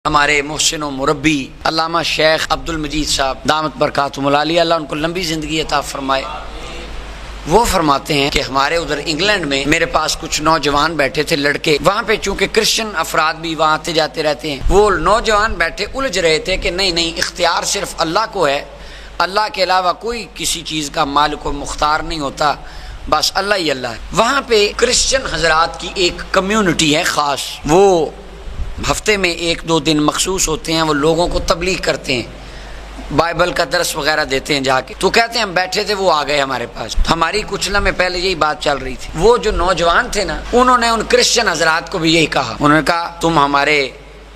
ہمارے محسن و مربی علامہ شیخ عبد المجید صاحب دامت برکاتہم العالیہ، اللہ ان کو لمبی زندگی عطا فرمائے، وہ فرماتے ہیں کہ ہمارے ادھر انگلینڈ میں میرے پاس کچھ نوجوان بیٹھے تھے لڑکے، وہاں پہ چونکہ کرسچن افراد بھی وہاں آتے جاتے رہتے ہیں، وہ نوجوان بیٹھے الجھ رہے تھے کہ نہیں اختیار صرف اللہ کو ہے، اللہ کے علاوہ کوئی کسی چیز کا مالک و مختار نہیں ہوتا، بس اللہ ہی اللہ ہے۔ وہاں پہ کرسچن حضرات کی ایک کمیونٹی ہے خاص، وہ ہفتے میں 1-2 دن مخصوص ہوتے ہیں، وہ لوگوں کو تبلیغ کرتے ہیں، بائبل کا درس وغیرہ دیتے ہیں جا کے۔ تو کہتے ہیں ہم بیٹھے تھے، وہ آ گئے ہمارے پاس، ہماری کچھ لمحے پہلے یہی بات چل رہی تھی۔ وہ جو نوجوان تھے نا، انہوں نے ان کرسچن حضرات کو بھی یہی کہا، انہوں نے کہا تم ہمارے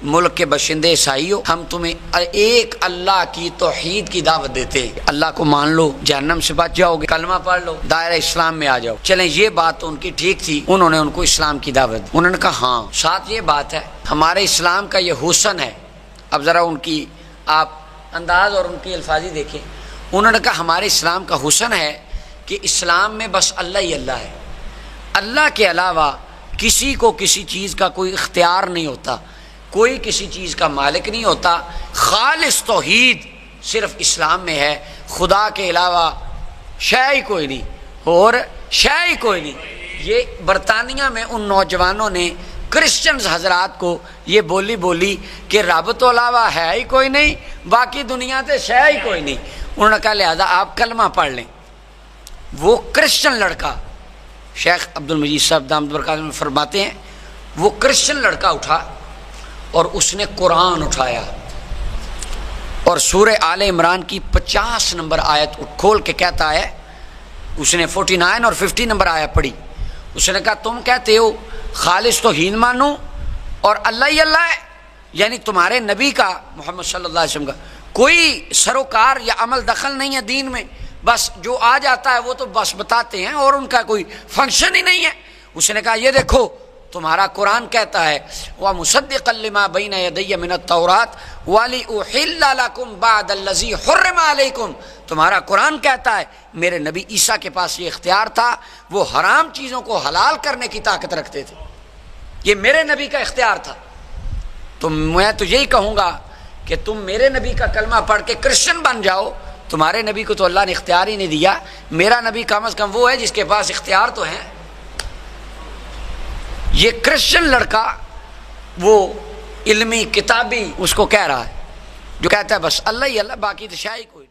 ملک کے باشندے عیسائی ہو، ہم تمہیں ایک اللہ کی توحید کی دعوت دیتے ہیں، اللہ کو مان لو جہنم سے بچ جاؤ گے، کلمہ پڑھ لو، دائرہ اسلام میں آ جاؤ۔ چلیں یہ بات تو ان کی ٹھیک تھی، انہوں نے ان کو اسلام کی دعوت دی۔ انہوں نے کہا ہاں، ساتھ یہ بات ہے ہمارے اسلام کا یہ حسن ہے۔ اب ذرا ان کی آپ انداز اور ان کی الفاظی دیکھیں، انہوں نے کہا ہمارے اسلام کا حسن ہے کہ اسلام میں بس اللہ ہی اللہ ہے، اللہ کے علاوہ کسی کو کسی چیز کا کوئی اختیار نہیں ہوتا، کوئی کسی چیز کا مالک نہیں ہوتا، خالص توحید صرف اسلام میں ہے، خدا کے علاوہ شے ہی کوئی نہیں اور شے ہی کوئی نہیں۔ یہ برطانیہ میں ان نوجوانوں نے کرسچنز حضرات کو یہ بولی کہ رب تو علاوہ ہے ہی کوئی نہیں، باقی دنیا سے شے ہی کوئی نہیں۔ انہوں نے کہا لہذا آپ کلمہ پڑھ لیں۔ وہ کرسچن لڑکا، شیخ عبد المجید صاحب دامت برکاتہم فرماتے ہیں، وہ کرسچن لڑکا اٹھا اور اس نے قرآن اٹھایا اور سورہ آل عمران کی 50 نمبر آیت کھول کے کہتا ہے، اس نے 49 اور 50 نمبر آیت پڑھی، اس نے کہا تم کہتے ہو خالص توحید مانو اور اللہ ہی اللہ ہے، یعنی تمہارے نبی کا محمد صلی اللہ علیہ وسلم کا کوئی سروکار یا عمل دخل نہیں ہے دین میں، بس جو آ جاتا ہے وہ تو بس بتاتے ہیں اور ان کا کوئی فنکشن ہی نہیں ہے۔ اس نے کہا یہ دیکھو تمہارا قرآن کہتا ہے وَمُصَدِّقًا لِمَا بَيْنَ يَدَيَّ مِنَ التَّوْرَاةِ وَلِأُحِلَّ لَكُمْ بَعْدَ الَّذِي حُرِّمَ عَلَيْكُمْ، تمہارا قرآن کہتا ہے میرے نبی عیسیٰ کے پاس یہ اختیار تھا، وہ حرام چیزوں کو حلال کرنے کی طاقت رکھتے تھے، یہ میرے نبی کا اختیار تھا۔ تو میں تو یہی کہوں گا کہ تم میرے نبی کا کلمہ پڑھ کے کرسچن بن جاؤ، تمہارے نبی کو تو اللہ نے اختیار ہی نہیں دیا، میرا نبی کم از کم وہ ہے جس کے پاس اختیار تو ہے۔ یہ کرسچن لڑکا وہ علمی کتابی اس کو کہہ رہا ہے جو کہتا ہے بس اللہ ہی اللہ، باقی تو شاید کوئی